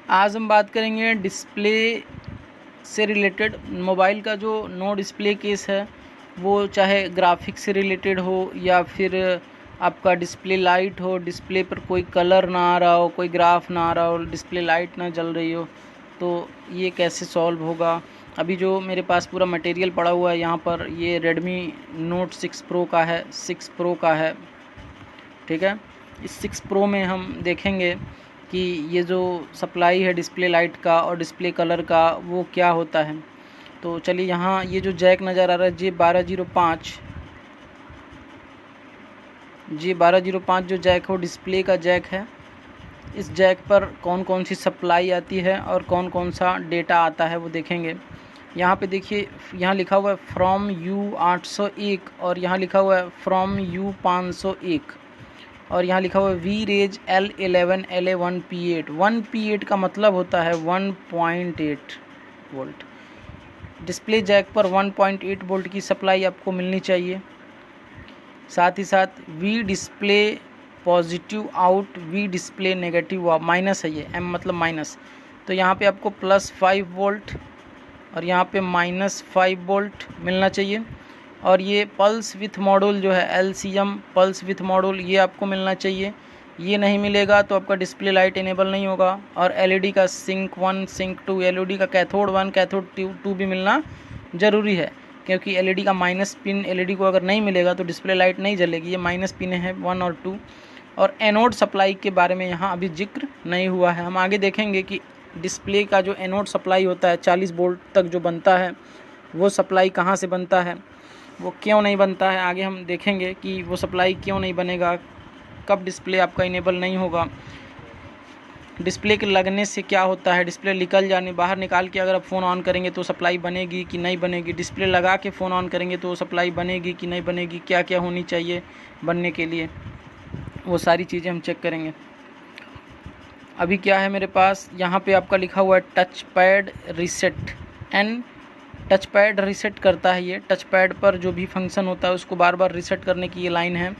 आज हम बात करेंगे डिस्प्ले से रिलेटेड। मोबाइल का जो नो डिस्प्ले केस है वो चाहे ग्राफिक्स से रिलेटेड हो या फिर आपका डिस्प्ले लाइट हो, डिस्प्ले पर कोई कलर ना आ रहा हो, कोई ग्राफ ना आ रहा हो, डिस्प्ले लाइट ना जल रही हो, तो ये कैसे सॉल्व होगा। अभी जो मेरे पास पूरा मटेरियल पड़ा हुआ है यहाँ पर, ये Redmi Note 6 Pro का है, 6 Pro का है, ठीक है। इस 6 Pro में हम देखेंगे कि ये जो सप्लाई है डिस्प्ले लाइट का और डिस्प्ले कलर का वो क्या होता है। तो चलिए, यहाँ ये जो जैक नज़र आ रहा है J1205 जो जैक हो डिस्प्ले का जैक है। इस जैक पर कौन कौन सी सप्लाई आती है और कौन कौन सा डेटा आता है वो देखेंगे। यहाँ पे देखिए, यहाँ लिखा हुआ है फ्रॉम U801 और यहाँ लिखा हुआ है फ्रॉम U501 और यहाँ लिखा हुआ है VRAGE L11 LA1P8। 1P8 का मतलब होता है 1.8 वोल्ट। डिस्प्ले जैक पर 1.8 वोल्ट की सप्लाई आपको मिलनी चाहिए। साथ ही साथ V display positive out, V display negative minus है, ये M मतलब माइनस। तो यहाँ पे आपको +5 वोल्ट और यहाँ पे -5 वोल्ट मिलना चाहिए। और ये पल्स विथ मॉड्यूल जो है LCM पल्स विथ मॉड्यूल, ये आपको मिलना चाहिए। ये नहीं मिलेगा तो आपका डिस्प्ले लाइट इनेबल नहीं होगा। और LED का सिंक 1 सिंक 2, LED का कैथोड 1 कैथोड 2 भी मिलना ज़रूरी है, क्योंकि LED का माइनस पिन LED को अगर नहीं मिलेगा तो डिस्प्ले लाइट नहीं जलेगी। ये माइनस पिन है 1 और 2। और एनोड सप्लाई के बारे में यहाँ अभी जिक्र नहीं हुआ है। हम आगे देखेंगे कि डिस्प्ले का जो एनोड सप्लाई होता है 40 वोल्ट तक जो बनता है, वो सप्लाई कहाँ से बनता है, वो क्यों नहीं बनता है। आगे हम देखेंगे कि वो सप्लाई क्यों नहीं बनेगा, कब डिस्प्ले आपका इनेबल नहीं होगा, डिस्प्ले के लगने से क्या होता है, डिस्प्ले निकल जाने बाहर निकाल के अगर आप फ़ोन ऑन करेंगे तो सप्लाई बनेगी कि नहीं बनेगी, डिस्प्ले लगा के फ़ोन ऑन करेंगे तो सप्लाई बनेगी कि नहीं बनेगी, क्या क्या होनी चाहिए बनने के लिए, वो सारी चीज़ें हम चेक करेंगे। अभी क्या है मेरे पास, यहाँ पे आपका लिखा हुआ है touch pad reset. Touch pad reset करता है ये। टच पैड पर जो भी फंक्शन होता है उसको बार बार रीसेट करने की ये लाइन है।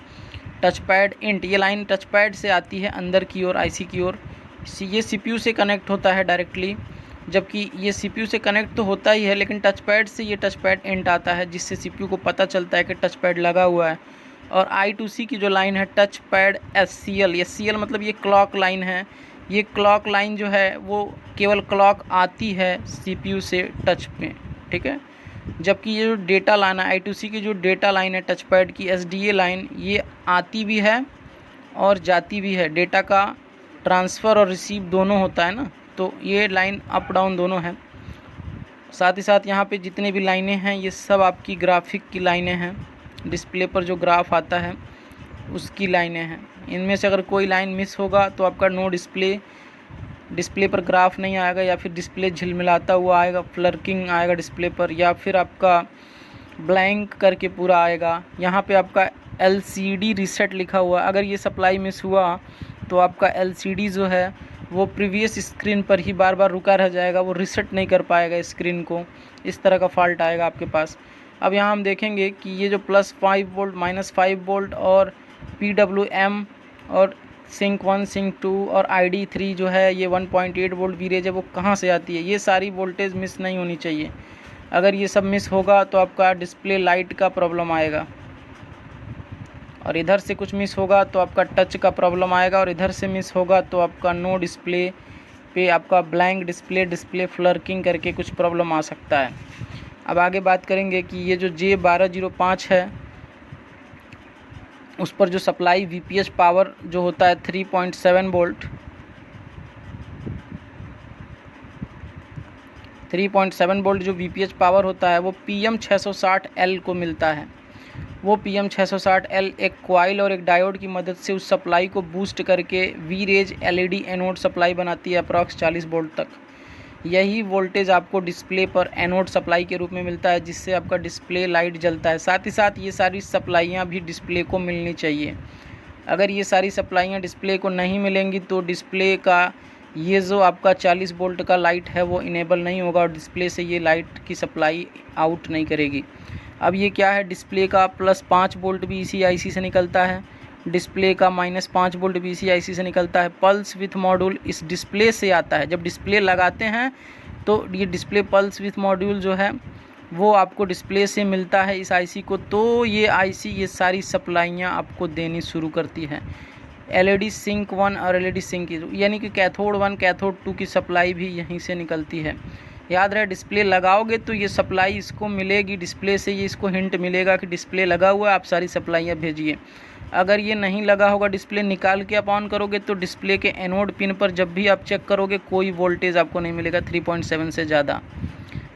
टच पैड इंट, ये लाइन टच पैड से आती है अंदर की ओर, IC की ओर। ये CPU से कनेक्ट होता है डायरेक्टली, जबकि ये CPU से कनेक्ट तो होता ही है, लेकिन टच पैड से ये टच पैड इंट आता है, जिससे CPU को पता चलता है कि टच पैड लगा हुआ है। और I2C की जो लाइन है टच पैड SCL मतलब ये क्लॉक लाइन है। ये क्लॉक लाइन जो है वो केवल क्लॉक आती है CPU से टच में, ठीक है। जबकि ये जो डेटा लाइन है I2C की, जो डेटा लाइन है टच पैड की SDA लाइन, ये आती भी है और जाती भी है। डेटा का ट्रांसफ़र और रिसीव दोनों होता है ना, तो ये लाइन अप डाउन दोनों है। साथ ही साथ यहाँ पे जितने भी लाइनें हैं ये सब आपकी ग्राफिक की लाइनें हैं। डिस्प्ले पर जो ग्राफ आता है उसकी लाइनें हैं। इनमें से अगर कोई लाइन मिस होगा तो आपका नो डिस्प्ले पर ग्राफ नहीं आएगा, या फिर डिस्प्ले झिलमिलाता हुआ आएगा, फ्लर्किंग आएगा डिस्प्ले पर, या फिर आपका ब्लैंक करके पूरा आएगा। यहाँ पे आपका LCD रीसेट लिखा हुआ, अगर ये सप्लाई मिस हुआ तो आपका LCD जो है वो प्रीवियस स्क्रीन पर ही बार बार रुका रह जाएगा, वो रीसेट नहीं कर पाएगा स्क्रीन को। इस तरह का फॉल्ट आएगा आपके पास। अब यहाँ हम देखेंगे कि ये जो +5 वोल्ट, -5 वोल्ट और PWM और सिंक 1 सिंक 2 और ID3 जो है ये 1.8 वोल्ट VRAGE है, वो कहाँ से आती है। ये सारी वोल्टेज मिस नहीं होनी चाहिए। अगर ये सब मिस होगा तो आपका डिस्प्ले लाइट का प्रॉब्लम आएगा, और इधर से कुछ मिस होगा तो आपका टच का प्रॉब्लम आएगा, और इधर से मिस होगा तो आपका नो डिस्प्ले पे आपका ब्लैंक डिस्प्ले फ्लर्किंग करके कुछ प्रॉब्लम आ सकता है। अब आगे बात करेंगे कि ये जो J1205 है उस पर जो सप्लाई VPH पावर जो होता है 3.7 वोल्ट, 3.7 वोल्ट जो VPH पावर होता है वो PM660L को मिलता है। वो PM660L एक कॉइल और एक डायोड की मदद से उस सप्लाई को बूस्ट करके VRAGE LED एनोड सप्लाई बनाती है अप्रॉक्स 40 वोल्ट तक। यही वोल्टेज आपको डिस्प्ले पर एनोड सप्लाई के रूप में मिलता है, जिससे आपका डिस्प्ले लाइट जलता है। साथ ही साथ ये सारी सप्लाइयाँ भी डिस्प्ले को मिलनी चाहिए। अगर ये सारी सप्लाइयाँ डिस्प्ले को नहीं मिलेंगी तो डिस्प्ले का ये जो आपका 40 वोल्ट का लाइट है वो इनेबल नहीं होगा और डिस्प्ले से ये लाइट की सप्लाई आउट नहीं करेगी। अब ये क्या है, डिस्प्ले का +5 वोल्ट भी इसी IC से निकलता है, डिस्प्ले का -5 वोल्ट BCIC से निकलता है। पल्स विथ मॉड्यूल इस डिस्प्ले से आता है। जब डिस्प्ले लगाते हैं तो ये डिस्प्ले पल्स विथ मॉड्यूल जो है वो आपको डिस्प्ले से मिलता है इस IC को। तो ये IC ये सारी सप्लाइयाँ आपको देनी शुरू करती है। LED सिंक 1 और LED सिंक 2 यानी कि कैथोड 1 कैथोड 2 की सप्लाई भी यहीं से निकलती है। याद रहे डिस्प्ले लगाओगे तो ये सप्लाई इसको मिलेगी, डिस्प्ले से ये इसको हिंट मिलेगा कि डिस्प्ले लगा हुआ है, आप सारी सप्लाइयाँ भेजिए। अगर ये नहीं लगा होगा, डिस्प्ले निकाल के आप ऑन करोगे तो डिस्प्ले के एनोड पिन पर जब भी आप चेक करोगे कोई वोल्टेज आपको नहीं मिलेगा 3.7 से ज़्यादा,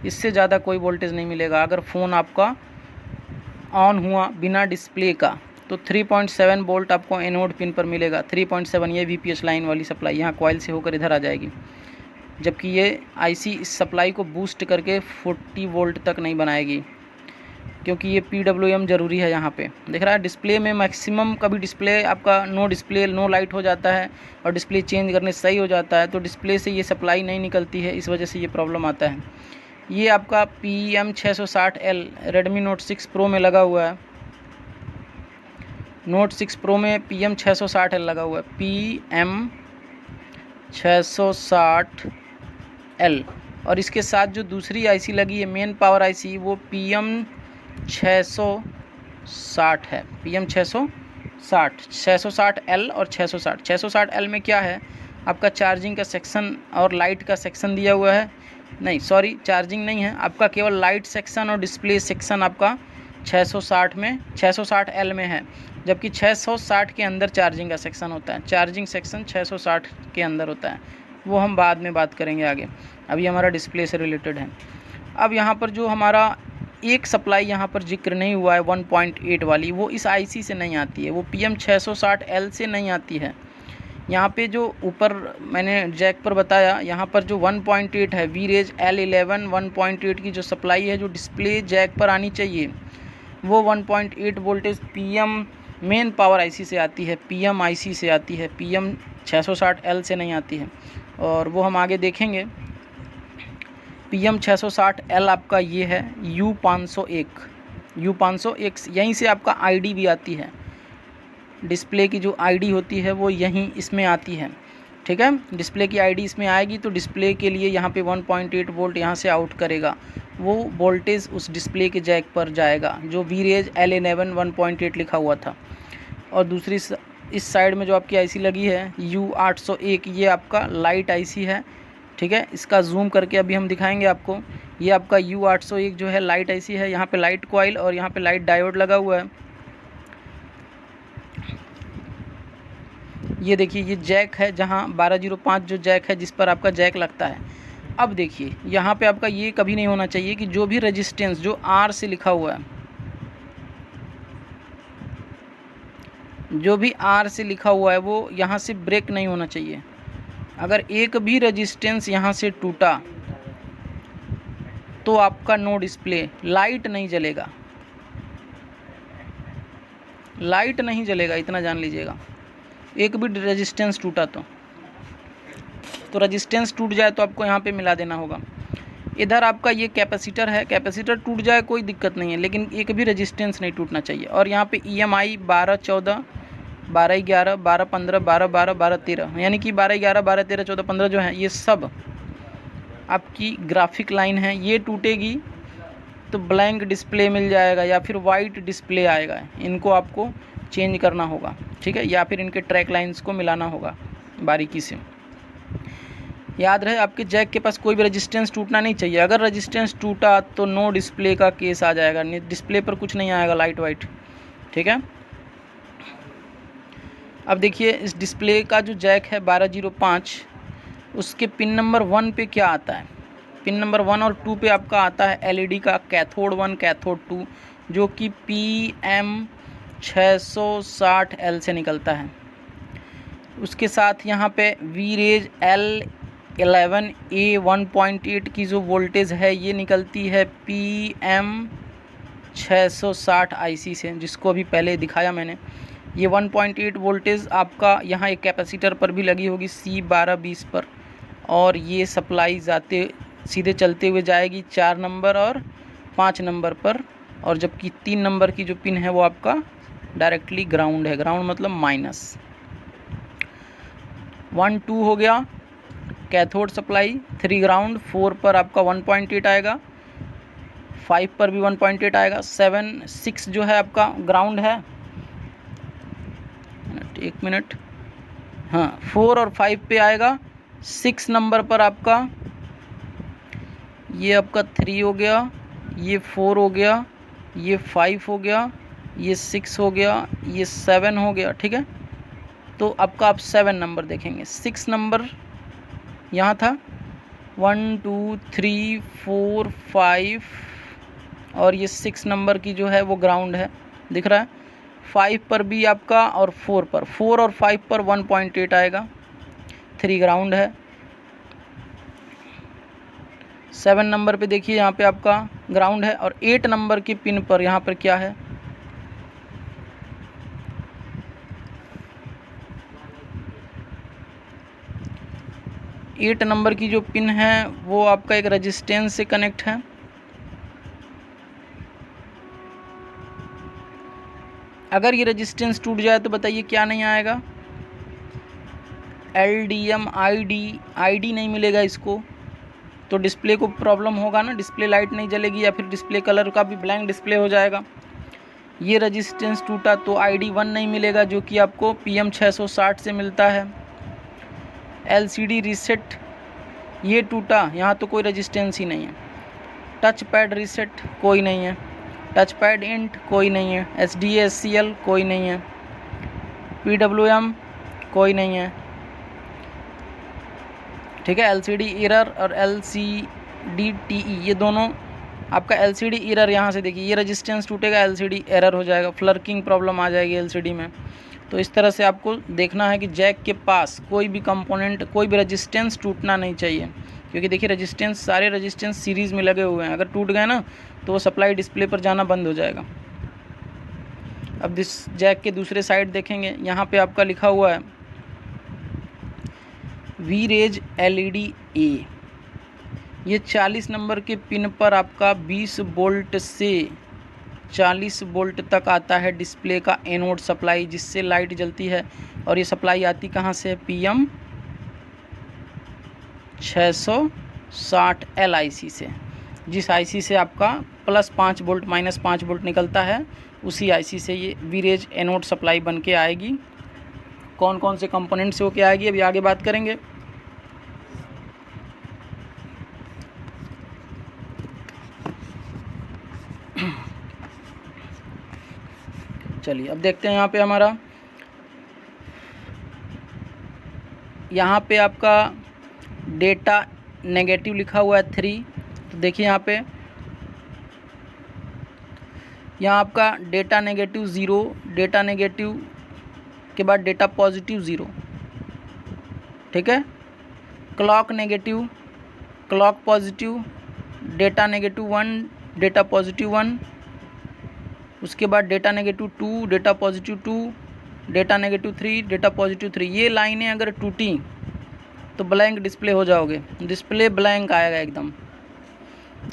इससे ज़्यादा कोई वोल्टेज नहीं मिलेगा। अगर फ़ोन आपका ऑन हुआ बिना डिस्प्ले का तो 3.7 वोल्ट आपको एनोड पिन पर मिलेगा। 3.7 ये VPH लाइन वाली सप्लाई यहाँ कॉइल से होकर इधर आ जाएगी, जबकि ये IC इस सप्लाई को बूस्ट करके 40 वोल्ट तक नहीं बनाएगी, क्योंकि ये PWM ज़रूरी है। यहाँ पे देख रहा है डिस्प्ले में मैक्सिमम कभी डिस्प्ले आपका नो लाइट हो जाता है और डिस्प्ले चेंज करने सही हो जाता है, तो डिस्प्ले से ये सप्लाई नहीं निकलती है, इस वजह से ये प्रॉब्लम आता है। ये आपका PM660L Redmi Note 6 Pro में लगा हुआ है। Note 6 Pro में PM660L लगा हुआ है, PM660L। और इसके साथ जो दूसरी IC लगी है मेन पावर IC वो PM660 है, PM660L और 660L में क्या है आपका चार्जिंग का सेक्शन और लाइट का सेक्शन दिया हुआ है। नहीं सॉरी, चार्जिंग नहीं है आपका, केवल लाइट सेक्शन और डिस्प्ले सेक्शन आपका 660L में है, जबकि 660 के अंदर चार्जिंग का सेक्शन होता है। चार्जिंग सेक्शन 660 के अंदर होता है, वो हम बाद में बात करेंगे आगे, अभी हमारा डिस्प्ले से रिलेटेड है। अब यहाँ पर जो हमारा एक सप्लाई यहाँ पर जिक्र नहीं हुआ है 1.8 वाली, वो इस IC से नहीं आती है, वो PM660L से नहीं आती है। यहाँ पे जो ऊपर मैंने जैक पर बताया, यहाँ पर जो 1.8 है V-Rage L11 1.8 की जो सप्लाई है जो डिस्प्ले जैक पर आनी चाहिए, वो 1.8 voltage PM main power IC से आती है, PM IC से आती है, PM660L से नहीं आती है, और वो हम आगे देखेंगे। PM660L आपका ये है U501 यहीं से आपका ID भी आती है, डिस्प्ले की जो ID होती है वो यहीं इसमें आती है, ठीक है। डिस्प्ले की ID इसमें आएगी तो डिस्प्ले के लिए यहाँ पे 1.8 वोल्ट यहाँ से आउट करेगा, वो वोल्टेज उस डिस्प्ले के जैक पर जाएगा जो V-Rage L11 1.8 लिखा हुआ था। और दूसरी इस साइड में जो आपकी IC लगी है U801, ये आपका लाइट IC है, ठीक है। इसका जूम करके अभी हम दिखाएंगे आपको। ये आपका U801 जो है लाइट IC है, यहाँ पे लाइट कॉइल और यहाँ पे लाइट डायोड लगा हुआ है। ये देखिए ये जैक है, जहाँ 1205 जो जैक है जिस पर आपका जैक लगता है। अब देखिए यहाँ पे आपका ये कभी नहीं होना चाहिए कि जो भी रेजिस्टेंस जो R से लिखा हुआ है, जो भी R से लिखा हुआ है वो यहाँ से ब्रेक नहीं होना चाहिए। अगर एक भी रेजिस्टेंस यहाँ से टूटा तो आपका नो डिस्प्ले, लाइट नहीं जलेगा, लाइट नहीं जलेगा, इतना जान लीजिएगा। एक भी रेजिस्टेंस टूटा तो रेजिस्टेंस टूट जाए तो आपको यहाँ पे मिला देना होगा। इधर आपका ये कैपेसिटर है, कैपेसिटर टूट जाए कोई दिक्कत नहीं है, लेकिन एक भी रेजिस्टेंस नहीं टूटना चाहिए। और यहाँ पे EMI 12 14 12 11 12 15 12 12 12 13 यानी कि 12 11 12 13 14 15 जो है ये सब आपकी ग्राफिक लाइन है। ये टूटेगी तो ब्लैंक डिस्प्ले मिल जाएगा या फिर वाइट डिस्प्ले आएगा, इनको आपको चेंज करना होगा, ठीक है, या फिर इनके ट्रैक लाइंस को मिलाना होगा बारीकी से। याद रहे आपके जैक के पास कोई भी रेजिस्टेंस टूटना नहीं चाहिए। अगर रेजिस्टेंस टूटा तो नो डिस्प्ले का केस आ जाएगा, डिस्प्ले पर कुछ नहीं आएगा लाइट वाइट, ठीक है। अब देखिए इस डिस्प्ले का जो जैक है 1205, उसके पिन नंबर 1 पे क्या आता है, पिन नंबर 1 और 2 पे आपका आता है LED का कैथोड 1 कैथोड 2 जो कि PM660L से निकलता है। उसके साथ यहाँ पे V-Rage L11A 1.8 की जो वोल्टेज है ये निकलती है PM660 IC से, जिसको अभी पहले दिखाया मैंने। ये 1.8 वोल्टेज आपका यहाँ एक कैपेसिटर पर भी लगी होगी C1220 पर, और ये सप्लाई जाते सीधे चलते हुए जाएगी 4 नंबर और 5 नंबर पर, और जबकि 3 नंबर की जो पिन है वो आपका डायरेक्टली ग्राउंड है, ग्राउंड मतलब माइनस। 1 2 हो गया कैथोड सप्लाई, 3 ग्राउंड, 4 पर आपका 1.8 आएगा, 5 पर भी 1.8 आएगा, 7 6 जो है आपका ग्राउंड है, 1 मिनट, हाँ 4 और 5 पे आएगा। 6 नंबर पर आपका ये आपका 3 हो गया, ये 4 हो गया, ये 5 हो गया, ये 6 हो गया, ये 7 हो गया, ठीक है। तो आपका आप 7 नंबर देखेंगे। 6 नंबर यहाँ था, 1 2 3 4 5 और ये 6 नंबर की जो है वो ग्राउंड है, दिख रहा है। 5 पर भी आपका और 4 पर, 4 और 5 पर 1.8 आएगा, 3 ग्राउंड है। 7 नंबर पे देखिए यहाँ पे आपका ग्राउंड है, और 8 नंबर की पिन पर यहाँ पर क्या है, एट नंबर की जो पिन है वो आपका एक रेजिस्टेंस से कनेक्ट है। अगर ये रेजिस्टेंस टूट जाए तो बताइए क्या नहीं आएगा, LDM ID नहीं मिलेगा इसको, तो डिस्प्ले को प्रॉब्लम होगा ना, डिस्प्ले लाइट नहीं जलेगी, या फिर डिस्प्ले कलर का भी ब्लैंक डिस्प्ले हो जाएगा। ये रेजिस्टेंस टूटा तो ID1 नहीं मिलेगा, जो कि आपको PM660 से मिलता है। LCD रीसेट ये टूटा, यहाँ तो कोई रेजिस्टेंस ही नहीं है। टच पैड रीसेट कोई नहीं है, टच पैड इंट कोई नहीं है, SDA SCL कोई नहीं है, PWM कोई नहीं है, ठीक है। LCD एरर और LCD TE ये दोनों आपका LCD एरर, यहाँ से देखिए ये रेजिस्टेंस टूटेगा, LCD एरर हो जाएगा, फ्लर्किंग प्रॉब्लम आ जाएगी LCD में। तो इस तरह से आपको देखना है कि जैक के पास कोई भी कंपोनेंट, कोई भी रेजिस्टेंस टूटना नहीं चाहिए, क्योंकि देखिए रेजिस्टेंस, सारे रेजिस्टेंस सीरीज़ में लगे हुए हैं, अगर टूट गए ना तो वो सप्लाई डिस्प्ले पर जाना बंद हो जाएगा। अब इस जैक के दूसरे साइड देखेंगे, यहाँ पे आपका लिखा हुआ है V-Rage LED A, ये 40 नंबर के पिन पर आपका 20 वोल्ट से 40 वोल्ट तक आता है डिस्प्ले का एनोड सप्लाई, जिससे लाइट जलती है। और ये सप्लाई आती कहाँ से है, PM660 LIC से, जिस IC से आपका +5 वोल्ट -5 वोल्ट निकलता है, उसी IC से ये V-Rage एनोड सप्लाई बन के आएगी। कौन कौन से कंपोनेंट से होके आएगी अभी आगे बात करेंगे। चलिए अब देखते हैं यहाँ पे हमारा, यहाँ पे आपका डेटा नेगेटिव लिखा हुआ है 3, तो देखिए यहाँ पे, यहाँ आपका डेटा नेगेटिव 0, डेटा नेगेटिव के बाद डेटा पॉजिटिव 0, ठीक है। Clock negative, clock positive, data negative 1, data positive 1, उसके बाद data negative 2, data positive 2, data negative 3, data positive 3। ये लाइनें अगर टूटी तो ब्लैंक डिस्प्ले हो जाओगे, डिस्प्ले ब्लैंक आएगा एकदम,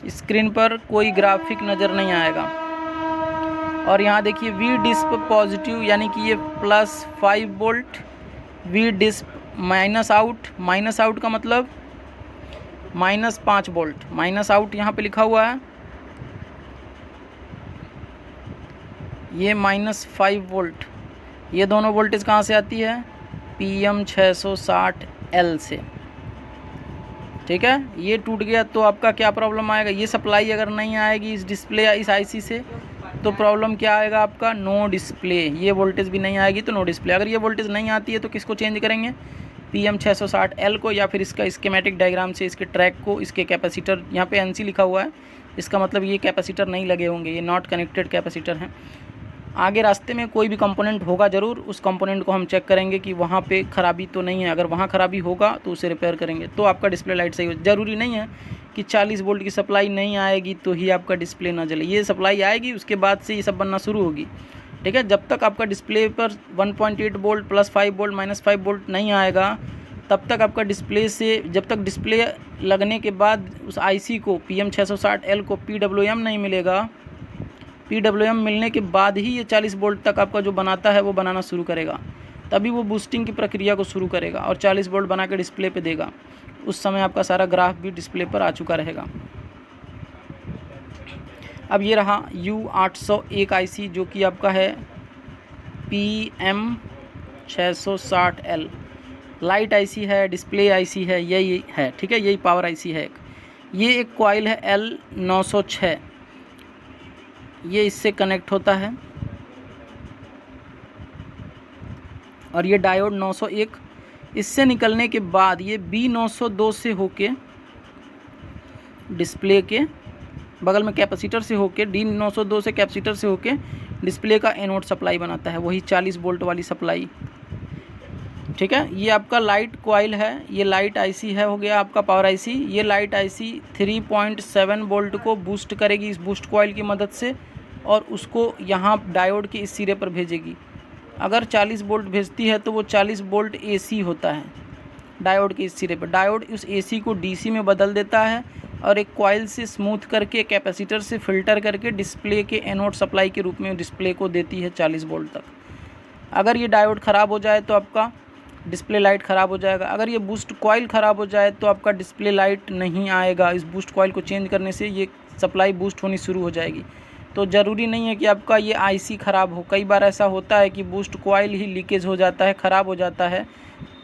स्क्रीन पर कोई ग्राफिक नज़र नहीं आएगा। और यहाँ देखिए V डिस्प पॉजिटिव, यानी कि ये +5 वोल्ट, V डिस्प माइनस आउट का मतलब -5 वोल्ट, माइनस आउट यहाँ पे लिखा हुआ है, ये -5 वोल्ट। ये दोनों वोल्टेज कहाँ से आती है, PM660L से, ठीक है। ये टूट गया तो आपका क्या प्रॉब्लम आएगा, ये सप्लाई अगर नहीं आएगी इस डिस्प्ले या इस IC से, तो प्रॉब्लम क्या आएगा आपका, नो डिस्प्ले। ये वोल्टेज भी नहीं आएगी तो नो डिस्प्ले। अगर ये वोल्टेज नहीं आती है तो किसको चेंज करेंगे, PM660L को, या फिर इसका स्कीमेटिक डायग्राम से इसके ट्रैक को, इसके कैपेसिटर, यहाँ पे NC लिखा हुआ है, इसका मतलब ये कैपेसिटर नहीं लगे होंगे, ये नॉट कनेक्टेड कैपेसिटर हैं। आगे रास्ते में कोई भी कंपोनेंट होगा ज़रूर, उस कंपोनेंट को हम चेक करेंगे कि वहाँ पे ख़राबी तो नहीं है, अगर वहाँ ख़राबी होगा तो उसे रिपेयर करेंगे, तो आपका डिस्प्ले लाइट सही हो। ज़रूरी नहीं है कि 40 वोल्ट की सप्लाई नहीं आएगी तो ही आपका डिस्प्ले ना जले, ये सप्लाई आएगी उसके बाद से ये सब बनना शुरू होगी, ठीक है। जब तक आपका डिस्प्ले पर 1.8 वोल्ट +5 वोल्ट -5 वोल्ट नहीं आएगा, तब तक आपका डिस्प्ले से, जब तक डिस्प्ले लगने के बाद उस IC को, PM660L को PWM नहीं मिलेगा, PWM मिलने के बाद ही ये 40 वोल्ट तक आपका जो बनाता है वो बनाना शुरू करेगा, तभी वो बूस्टिंग की प्रक्रिया को शुरू करेगा और 40 वोल्ट बना के डिस्प्ले पे देगा। उस समय आपका सारा ग्राफ भी डिस्प्ले पर आ चुका रहेगा। अब ये रहा U801 IC जो कि आपका है PM660L, लाइट IC है, डिस्प्ले IC है, यही है, ठीक है, यही पावर IC है। ये एक कॉइल है L906, ये इससे कनेक्ट होता है, और ये डायोड 901 इससे निकलने के बाद ये B902 से होके डिस्प्ले के बगल में कैपेसिटर से होके D902 से कैपेसिटर से होके डिस्प्ले का एनोड सप्लाई बनाता है, वही 40 वोल्ट वाली सप्लाई, ठीक है। ये आपका लाइट कॉइल है, ये लाइट IC है, हो गया आपका पावर IC। ये लाइट IC 3.7 वोल्ट को बूस्ट करेगी इस बूस्ट कॉइल की मदद से, और उसको यहाँ डायोड के इस सिरे पर भेजेगी। अगर 40 वोल्ट भेजती है तो वो 40 वोल्ट AC होता है डायोड के इस सिरे पर। डायोड उस AC को DC में बदल देता है और एक कॉइल से स्मूथ करके कैपेसिटर से फ़िल्टर करके डिस्प्ले के एनोड सप्लाई के रूप में डिस्प्ले को देती है 40 वोल्ट तक। अगर ये डायोड ख़राब हो जाए तो आपका डिस्प्ले लाइट ख़राब हो जाएगा। अगर ये बूस्ट कॉइल ख़राब हो जाए तो आपका डिस्प्ले लाइट नहीं आएगा। इस बूस्ट कॉइल को चेंज करने से ये सप्लाई बूस्ट होनी शुरू हो जाएगी। तो ज़रूरी नहीं है कि आपका ये IC ख़राब हो। कई बार ऐसा होता है कि बूस्ट कॉइल ही लीकेज हो जाता है, ख़राब हो जाता है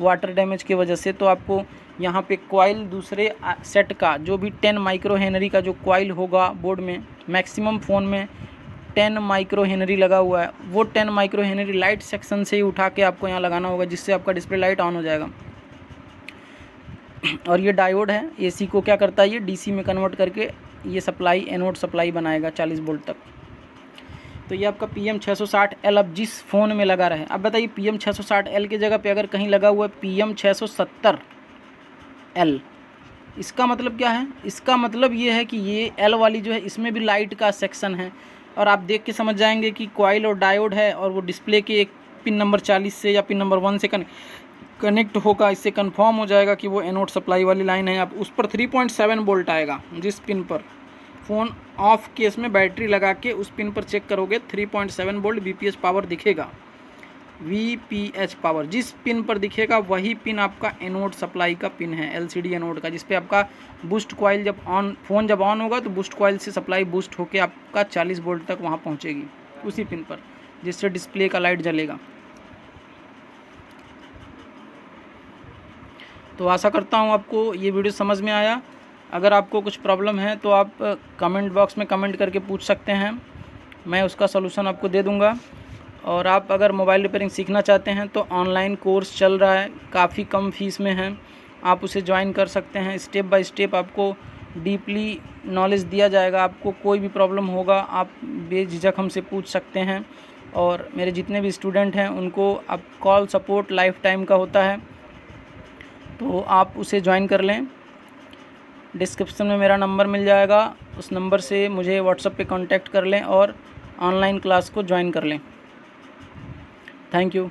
वाटर डैमेज की वजह से। तो आपको यहाँ पे कॉइल दूसरे सेट का जो भी 10 माइक्रो हेनरी का जो कॉइल होगा बोर्ड में, मैक्सिमम फ़ोन में 10 माइक्रो हेनरी लगा हुआ है, वो 10 माइक्रो हेनरी लाइट सेक्शन से ही उठा के आपको यहाँ लगाना होगा, जिससे आपका डिस्प्ले लाइट ऑन हो जाएगा। और ये डायोड है, AC को क्या करता है, ये DC में कन्वर्ट करके ये सप्लाई एनोड सप्लाई बनाएगा 40 वोल्ट तक। तो ये आपका PM660L अब जिस फ़ोन में लगा रहे। अब बताइए PM660L की जगह पे अगर कहीं लगा हुआ है PM670L, इसका मतलब क्या है? इसका मतलब ये है कि ये L वाली जो है इसमें भी लाइट का सेक्शन है, और आप देख के समझ जाएंगे कि कॉइल और डायोड है और वो डिस्प्ले के एक पिन नंबर 40 से या पिन नंबर 1 से कनेक्ट होगा। इससे कंफर्म हो जाएगा कि वो एनोड सप्लाई वाली लाइन है। आप उस पर 3.7 वोल्ट आएगा। जिस पिन पर फ़ोन ऑफ केस में बैटरी लगा के उस पिन पर चेक करोगे 3.7 वोल्ट VPH पावर दिखेगा। VPH पावर जिस पिन पर दिखेगा वही पिन आपका एनोड सप्लाई का पिन है, LCD एनोड का, जिस पे आपका बूस्ट कॉइल जब फ़ोन जब ऑन होगा तो बूस्ट कॉइल से सप्लाई बूस्ट होके आपका 40 वोल्ट तक वहाँ पहुँचेगी उसी पिन पर, जिससे डिस्प्ले का लाइट जलेगा। तो आशा करता हूँ आपको ये वीडियो समझ में आया। अगर आपको कुछ प्रॉब्लम है तो आप कमेंट बॉक्स में कमेंट करके पूछ सकते हैं, मैं उसका सलूशन आपको दे दूँगा। और आप अगर मोबाइल रिपेयरिंग सीखना चाहते हैं तो ऑनलाइन कोर्स चल रहा है, काफ़ी कम फीस में है, आप उसे ज्वाइन कर सकते हैं। स्टेप बाय स्टेप आपको डीपली नॉलेज दिया जाएगा। आपको कोई भी प्रॉब्लम होगा आप बेझिझक हमसे पूछ सकते हैं। और मेरे जितने भी स्टूडेंट हैं उनको अब कॉल सपोर्ट लाइफ टाइम का होता है, तो आप उसे ज्वाइन कर लें। डिस्क्रिप्शन में मेरा नंबर मिल जाएगा, उस नंबर से मुझे व्हाट्सएप पे कांटेक्ट कर लें और ऑनलाइन क्लास को ज्वाइन कर लें। Thank you.